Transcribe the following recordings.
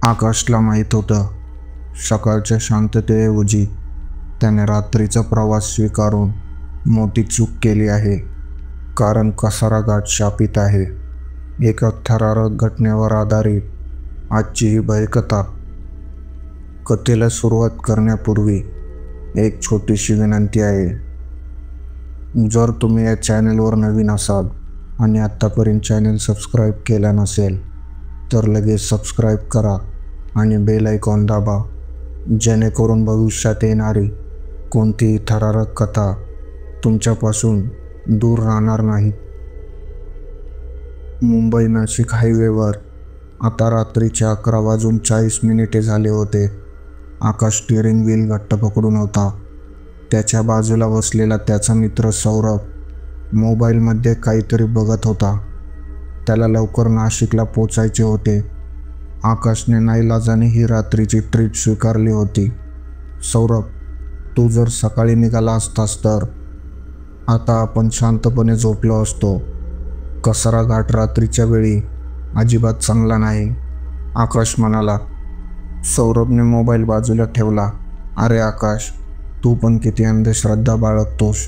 आकाशला माहीत होतं, सकाळच्या शांततेऐवजी त्याने रात्रीचा प्रवास स्वीकारून मोठी चूक केली आहे. कारण कसारा घाट शापित आहे. एका थरारक घटनेवर आधारित आजची ही भयकथा. कथेला सुरुवात करण्यापूर्वी एक छोटीशी विनंती आहे. जर तुम्ही या चॅनलवर नवीन असाल आणि आत्तापर्यंत चॅनल सबस्क्राईब केला नसेल तर लगेच सबस्क्राईब करा आणि बेल आयकॉन दाबा, जेणेकरून भविष्यात येणारी कोणतीही थरारक कथा तुमच्यापासून दूर राहणार नाही. मुंबई नाशिक हायवेवर आता रात्रीचे 11:40 झाले होते. आकाश स्टीअरिंग व्हील घट्ट पकडून होता. त्याच्या बाजूला बसलेला त्याचा मित्र सौरभ मोबाईलमध्ये काहीतरी बघत होता. त्याला लवकर नाशिकला पोचायचे होते. आकाशने नाईलाजाने ही रात्रीची ट्रीट स्वीकारली होती. सौरभ, तू जर सकाळी निघाला असतास तर आता आपण शांतपणे झोपलो असतो. कसारा घाट रात्रीच्या वेळी अजिबात चांगला नाही, आकाश म्हणाला. सौरभने मोबाईल बाजूला ठेवला. अरे आकाश, तू पण किती अंधश्रद्धा बाळगतोस.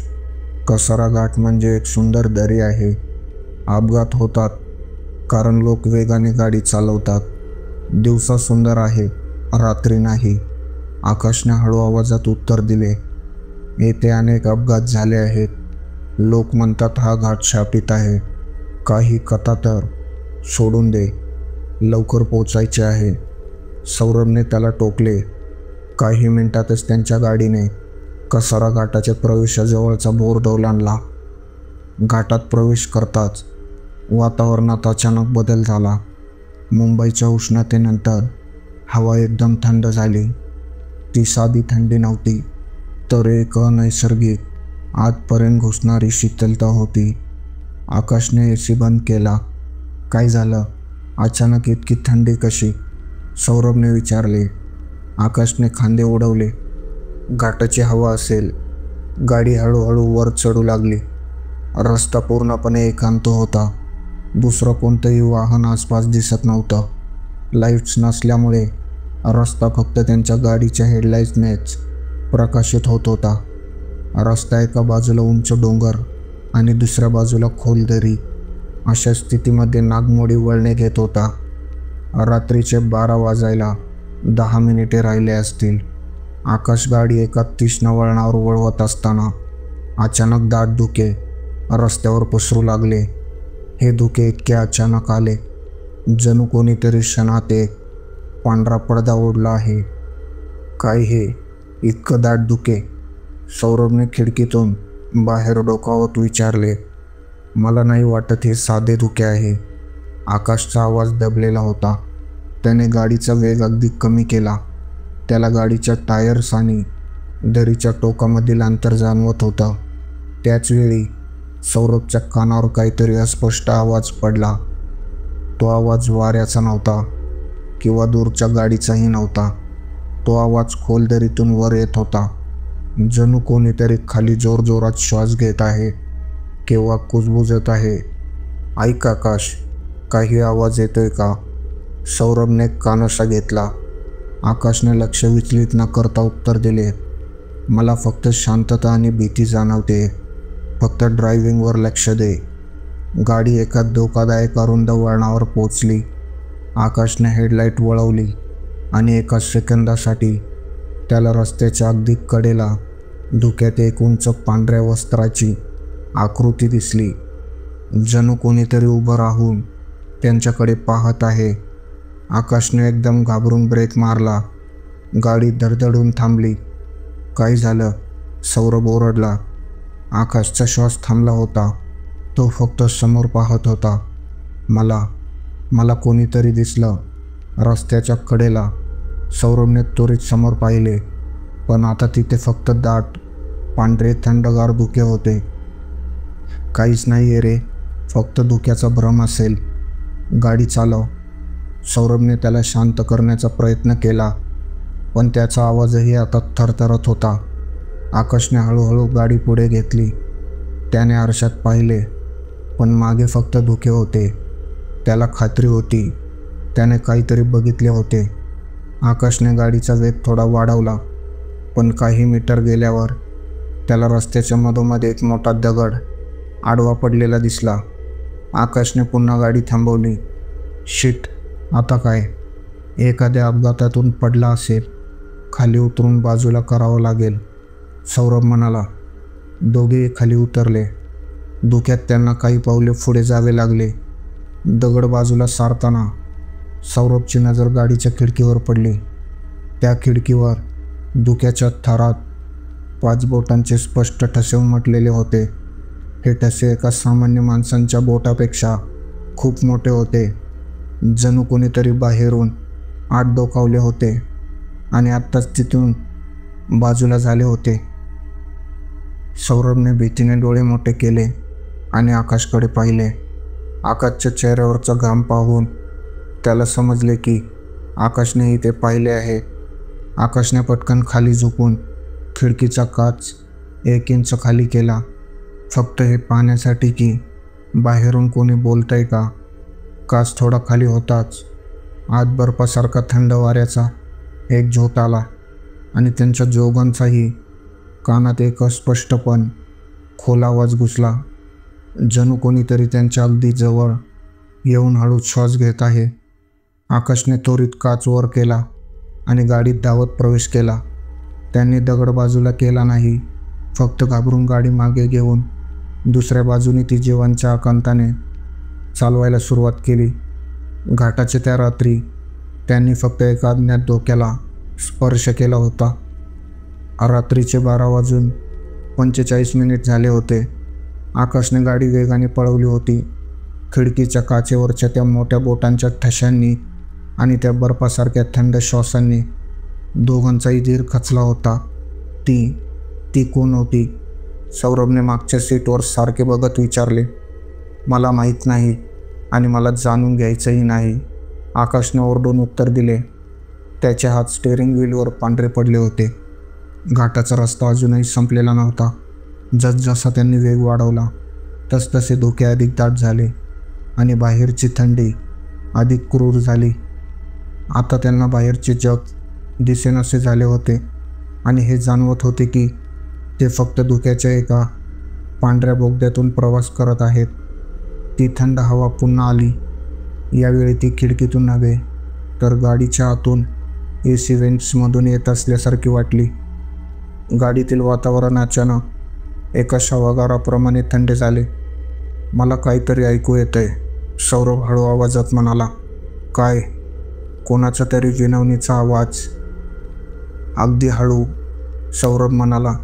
कसारा घाट म्हणजे एक सुंदर दरी आहे. अपघात होतात कारण लोक वेगाने गाडी चालवतात. दिवसा सुंदर आहे, रात्री नाही, आकाशने हळू आवाजात उत्तर दिले. येथे अनेक अपघात झाले आहेत. लोक म्हणतात हा घाट शापित आहे. काही कथा तर सोडून दे, लवकर पोचायचे आहे. सौरभने त्याला टोकले. काही मिनिटातच त्यांच्या गाडीने कसारा घाटाच्या प्रवेशाजवळचा बोर्ड ओलांडला. घाटात प्रवेश करताच वातावरणात अचानक बदल झाला. मुंबईच्या उष्णतेनंतर हवा एकदम थंड झाली. ती साधी थंडी नव्हती, तर एक अनैसर्गिक, आतपर्यंत घुसणारी शीतलता होती. आकाशने AC बंद केला. काय झालं? अचानक इतकी थंडी कशी? सौरभने विचारले. आकाशने खांदे उडवले. घाटाची हवा असेल. गाडी हळूहळू वर चढू लागली. रस्ता पूर्णपणे एकांत होता. दुसरं कोणतंही वाहन आसपास दिसत नव्हतं. लाईट्स नसल्यामुळे रस्ता फक्त त्यांच्या गाडीच्या हेडलाईट्सनेच प्रकाशित होत होता. रस्ता एका बाजूला उंच डोंगर आणि दुसऱ्या बाजूला खोल दरी अशा स्थितीमध्ये नागमोडी वळणे घेत होता. रात्रीचे 12 वाजायला 10 मिनिटे राहिले असतील. आकाश गाडी एका तीक्ष्ण वळणावर वळवत असताना अचानक दाट धुके रस्त्यावर पसरू लागले. हे धुके इतके अचानक आले, जणू कोणीतरी क्षणात एक पांढरा पडदा ओढला आहे. काय हे इतकं दाट धुके? सौरभने खिडकीतून बाहेर डोकावत विचारले. मला नाही वाटत हे साधे धुके आहे. आकाशचा आवाज दबलेला होता. त्याने गाडीचा वेग अगदी कमी केला. त्याला गाडीच्या टायर्स आणि दरीच्या टोकामधील अंतर जाणवत होतं. त्याचवेळी सौरभच्या कानावर काहीतरी अस्पष्ट आवाज पडला. तो आवाज वाऱ्याचा नव्हता किंवा दूरच्या गाडीचाही नव्हता. तो आवाज खोल दरीतून वर येत होता, जणू कोणीतरी खाली जोरजोरात श्वास घेत आहे किंवा कुजबुजत आहे. ऐक आकाश, काही आवाज येतोय का? सौरभने कानोसा घेतला. आकाशने लक्ष विचलित न करता उत्तर दिले. मला फक्त शांतता आणि भीती जाणवते. फक्त ड्रायव्हिंगवर लक्ष दे. गाडी एका धोकादायक अरुंद वळणावर पोचली. आकाशने हेडलाईट वळवली आणि एका सेकंदासाठी त्याला रस्त्याच्या अगदी कडेला धुक्यात एक उंच पांढऱ्या वस्त्राची आकृती दिसली. जणू कोणीतरी उभं राहून त्यांच्याकडे पाहत आहे. आकाशने एकदम घाबरून ब्रेक मारला. गाडी धडधडून थांबली. काय झालं? सौरभ ओरडला. आकाशचा श्वास थांबला होता. तो फक्त समोर पाहत होता. मला कोणीतरी दिसलं रस्त्याच्या कडेला. सौरभने त्वरित समोर पाहिले, पण आता तिथे फक्त दाट पांढरे थंडगार धुके होते. काहीच नाही आहे रे, फक्त धुक्याचा भ्रम असेल. गाडी चालव. सौरभने त्याला शांत करण्याचा प्रयत्न केला, पण त्याचा आवाजही आता थरथरत होता. आकाशने हळूहळू गाडी पुढे घेतली. त्याने आरशात पाहिले, पण मागे फक्त धुके होते. त्याला खात्री होती त्याने काहीतरी बघितले होते, आकाशने गाडीचा वेग थोडा वाढवला, पण काही मीटर गेल्यावर त्याला रस्त्याच्या मधोमध एक मोठा दगड आडवा पडलेला दिसला. आकाशने पुन्हा गाडी थांबवली. शिट, आता काय? एखाद्या अपघातातून पडला असेल, खाली उतरून बाजूला करावं लागेल, सौरभ म्हणाला. दोघेही खाली उतरले. धुक्यात त्यांना काही पावले पुढे जावे लागले. दगड बाजूला सारताना सौरभची नजर गाडीच्या खिडकीवर पडली. त्या खिडकीवर धुक्याच्या थरात 5 बोटांचे स्पष्ट ठसे उमटलेले होते. हे ठसे एका सामान्य माणसांच्या बोटापेक्षा खूप मोठे होते. जणू कोणीतरी बाहेरून आत डोकावले होते आणि आत्ताच तिथून बाजूला झाले होते. सौरभने भीतीने डोळे मोठे केले आणि आकाशकडे पाहिले. आकाशच्या चेहऱ्यावरचा घाम पाहून त्याला समजले की आकाशनेही ते पाहिले आहे. आकाशने पटकन खाली झुकून खिडकीचा काच 1 इंच खाली केला, फक्त हे पाहण्यासाठी की बाहेरून कोणी बोलतंय का. काच थोडा खाली होताच आत बर्फासारखा थंड वाऱ्याचा एक झोत आला आणि त्यांच्या दोघांचाही कानात एक अस्पष्ट पण खोल आवाज घुसला, जणू कोणीतरी त्यांच्या अगदी जवळ येऊन हळूच श्वास घेत आहे. आकाशने त्वरित काच वर केला आणि गाडीत धावत प्रवेश केला. त्यांनी दगड बाजूला केला नाही, फक्त घाबरून गाडी मागे घेऊन दुसऱ्या बाजूने ती जीवांच्या आकांताने चालवायला सुरुवात केली. घाटाच्या त्या रात्री त्यांनी फक्त एका अज्ञात धोक्याला स्पर्श केला होता. रात्रीचे 12:45 झाले होते. आकाशने गाडी वेगाने पळवली होती. खिडकीच्या काचेवरच्या त्या मोठ्या बोटांच्या ठशांनी आणि त्या बर्फासारख्या थंड श्वासांनी दोघांचाही धीर खचला होता. ती कोण होती? सौरभने मागच्या सीटवर सारखे बघत विचारले. मला माहीत नाही आणि मला जाणून घ्यायचंही नाही, आकाशने ओरडून उत्तर दिले. त्याचे हात स्टेअरिंग व्हीलवर पांढरे पडले होते. घाटाचा रस्ता अजूनही संपलेला नव्हता. जसजसा त्यांनी वेग वाढवला तसतसे धोके अधिक दाट झाले आणि बाहेरची थंडी अधिक क्रूर झाली. आता त्यांना बाहेरचे जग दिसेनासे झाले होते आणि हे जाणवत होते की ते फक्त धुक्याच्या एका पांढऱ्या बोगद्यातून प्रवास करत आहेत. ती थंड हवा पुन्हा आली. यावेळी ती खिडकीतून नव्हे तर गाडीच्या आतून AC व्हेंट्समधून येत असल्यासारखी वाटली. गाडीतील वातावरण अचानक एका शवागाराप्रमाणे थंड झाले. मला काहीतरी ऐकू येतंय, सौरभ हळू आवाजात म्हणाला. काय? कोणाचा तरी विनवणीचा आवाज. अगदी हळू, सौरभ म्हणाला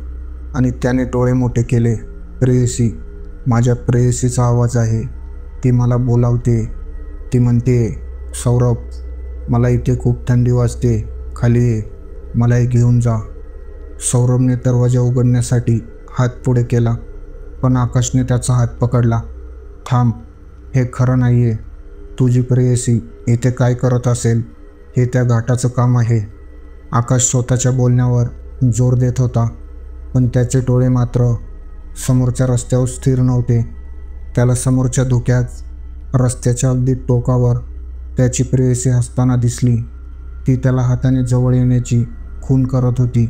आणि त्याने डोळे मोठे केले. प्रेयसी, माझ्या प्रेयसीचा आवाज आहे. ती मला बोलावते. ती म्हणते, सौरभ, मला इथे खूप थंडी वाजते, खाली ये, मला घेऊन जा. सौरभने दरवाजा उघडण्यासाठी हात पुढे केला, पण आकाशने त्याचा हात पकडला. थांब, हे खरं नाही आहे. तुझी प्रेयसी इथे काय करत असेल हे त्या घाटाचं काम आहे. आकाश स्वतःच्या बोलण्यावर जोर देत होता, पण त्याचे डोळे मात्र समोरच्या रस्त्यावर स्थिर नव्हते. त्याला समोरच्या धुक्यात रस्त्याच्या अगदी टोकावर त्याची प्रेयसी हसताना दिसली. ती त्याला हाताने जवळ येण्याची खूण करत होती.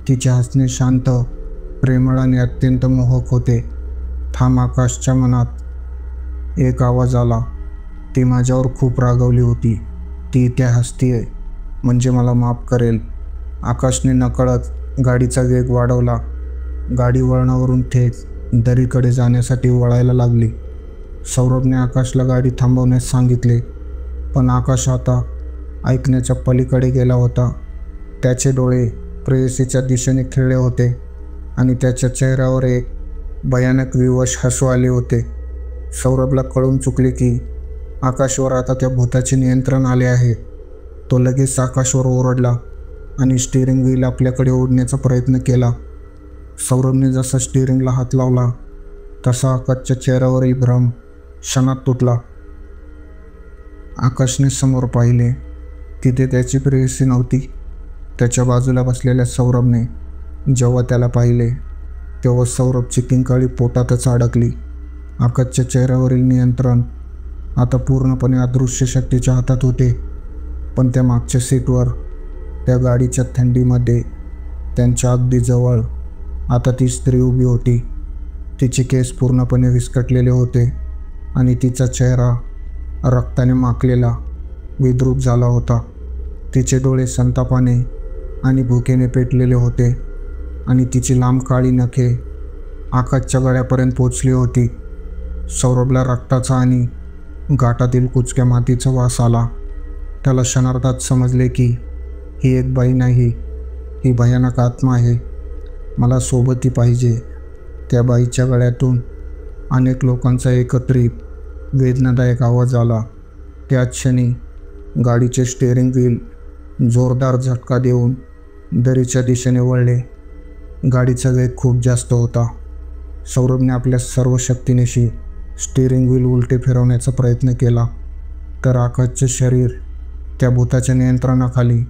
तिचे हसणे शांत, प्रेमळ आणि अत्यंत मोहक होते. थांब, आकाशच्या मनात एक आवाज आला. ती माझ्यावर खूप रागावली होती. ती इथे हसतीये म्हणजे मला माफ करेल. आकाशने नकळत गाडीचा वेग वाढवला. गाडी वळणावरून थेट दरीकडे जाण्यासाठी वळायला लागली. सौरभने आकाशला गाडी थांबवण्यास सांगितले, पण आकाश आता ऐकण्याच्या पलीकडे गेला होता. त्याचे डोळे प्रेयसीच्या दिशेने खिळले होते आणि त्याच्या चेहऱ्यावर एक भयानक विवश हसू आले होते. सौरभला कळून चुकले की आकाशवर आता त्या भूताचे नियंत्रण आले आहे. तो लगेच आकाशवर ओरडला आणि स्टीअरिंग व्हील आपल्याकडे ओढण्याचा प्रयत्न केला. सौरभने जसा स्टीअरिंगला हात लावला तसा आकाशच्या चेहऱ्यावरही भ्रम क्षणात तुटला. आकाशने समोर पाहिले. तिथे त्याची प्रेयसी नव्हती. त्याच्या बाजूला बसलेल्या सौरभने जेव्हा त्याला पाहिले तेव्हा सौरभची किंकाळी पोटातच अडकली. आकाशच्या चेहऱ्यावरील नियंत्रण आता पूर्णपणे अदृश्य शक्तीच्या हातात होते, पण त्या मागच्या सीटवर त्या गाडीच्या थंडीमध्ये त्यांच्या अगदी जवळ आता ती स्त्री उभी होती. तिचे केस पूर्णपणे विस्कटलेले होते आणि तिचा चेहरा रक्ताने माखलेला, विद्रूप झाला होता. तिचे डोळे संतापाने आणि भुकेने पेटलेले होते आणि तिची लांब काळी नखे आकाशच्या गळ्यापर्यंत पोचली होती. सौरभला रक्ताचा आणि घाटातील कुचक्या मातीचा वास आला. त्याला क्षणार्धात समजले की ही एक बाई नाही, ही भयानक आत्मा आहे. मला सोबती पाहिजे. त्या बाईच्या गळ्यातून अनेक लोकांचा एकत्रित वेदनादायक आवाज आला. त्याच क्षणी गाडीचे स्टेअरिंग व्हील जोरदार झटका देऊन दरीच्या दिशेने वळले. गाडीचा वेग खूप जास्त होता. सौरभने आपल्या सर्व शक्तीनिशी स्टीअरिंग व्हील उलटे फिरवण्याचा प्रयत्न केला, तर आकाशचे शरीर त्या भूताच्या नियंत्रणाखाली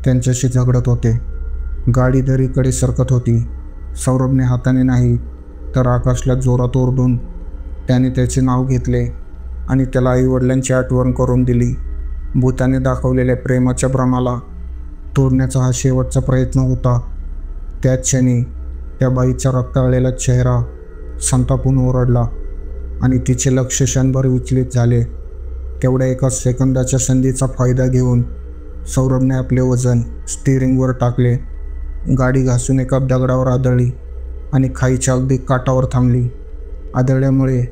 त्यांच्याशी झगडत होते. गाडी दरीकडे सरकत होती. सौरभने हाताने नाही तर आकाशला जोरात ओरडून त्याने त्याचे नाव घेतले आणि त्याला आईवडिलांची आठवण करून दिली. भूताने दाखवलेल्या प्रेमाच्या भ्रमाला तोडण्याचा हा शेवटचा प्रयत्न होता. त्याच क्षणी त्या बाईचा रक्ताळलेला चेहरा संतापून ओरडला आणि तिचे लक्ष क्षणभर विचलित झाले. तेवढ्या एका सेकंदाच्या संधीचा फायदा घेऊन सौरभने आपले वजन स्टीअरिंगवर टाकले. गाडी घासून एका दगडावर आदळली आणि खाईच्या अगदी काठावर थांबली. आदळल्यामुळे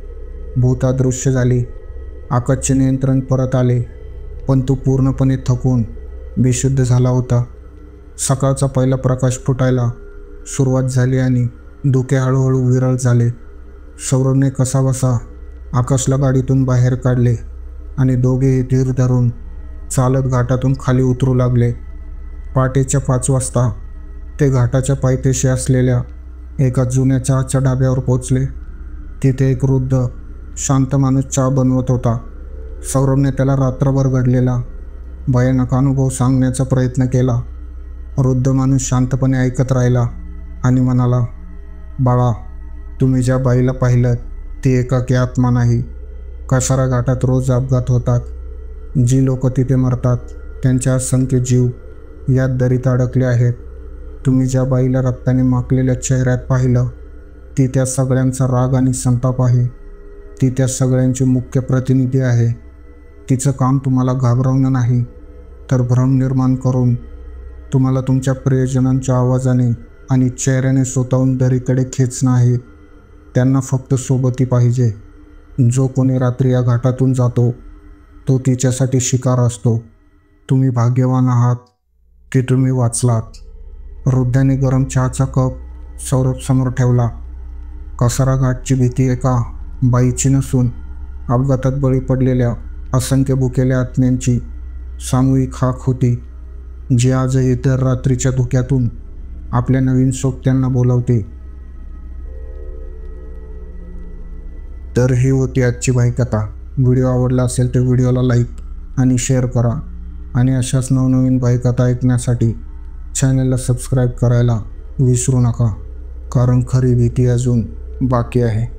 भूत अदृश्य झाली. आकाशचे नियंत्रण परत आले, पण तो पूर्णपणे थकून बेशुद्ध झाला होता. सकाळचा पहिला प्रकाश फुटायला सुरुवात झाली आणि धुके हळूहळू विरळ झाले. सौरभने कसाबसा आकाशला गाडीतून बाहेर काढले आणि दोघेही धीर धरून चालत घाटातून खाली उतरू लागले. पहाटेच्या 5 वाजता ते घाटाच्या पायथ्याशी असलेल्या एका जुन्या चहाच्या ढाब्यावर पोचले. तिथे एक वृद्ध शांत माणूस चहा बनवत होता. सौरभने त्याला रात्रभर घडलेला भयानक अनुभव सांगण्याचा प्रयत्न केला. वृद्ध माणूस शांतपणे ऐकत राहिला आणि म्हणाला, बाळा, तुम्ही ज्या बाईला पाहिलं ती एकाकी आत्मा नाही. कसारा घाटात रोज अपघात होतात. जी लोक तिथे मरतात त्यांचे असंख्य जीव यात दरीत अडकले आहेत. तुम्ही ज्या बाईला रक्ताने माखलेल्या चेहऱ्यात पाहिलं ती त्या सगळ्यांचा राग आणि संताप आहे. ती त्या सगळ्यांची मुख्य प्रतिनिधी आहे. तिचं काम तुम्हाला घाबरवणं नाही, तर भ्रम निर्माण करून तुम्हाला तुमच्या प्रियजनांच्या आवाजाने आणि चेहऱ्याने स्वतःहून दरीकडे खेचणं आहे. त्यांना फक्त सोबती पाहिजे. जो कोणी रात्री या घाटातून जातो तो तिच्यासाठी शिकार असतो. तुम्ही भाग्यवान आहात की तुम्ही वाचलात. वृद्धाने गरम चहाचा कप सौरभसमोर ठेवला. कसारा घाटची भीती एका बाईची नसून अपघातात बळी पडलेल्या असंख्य भुकेल्या आत्म्यांची सामूहिक हाक होती, जी आजही दर रात्रीच्या धुक्यातून आपल्या नवीन सोबत्यांना बोलावते. तर ही होती आजची बाईकथा. व्हिडिओ आवडला असेल तर व्हिडिओला लाईक आणि शेअर करा आणि अशाच नवनवीन बाईकथा ऐकण्यासाठी चॅनलला सबस्क्राईब करायला विसरू नका, कारण खरी भीती अजून बाकी आहे.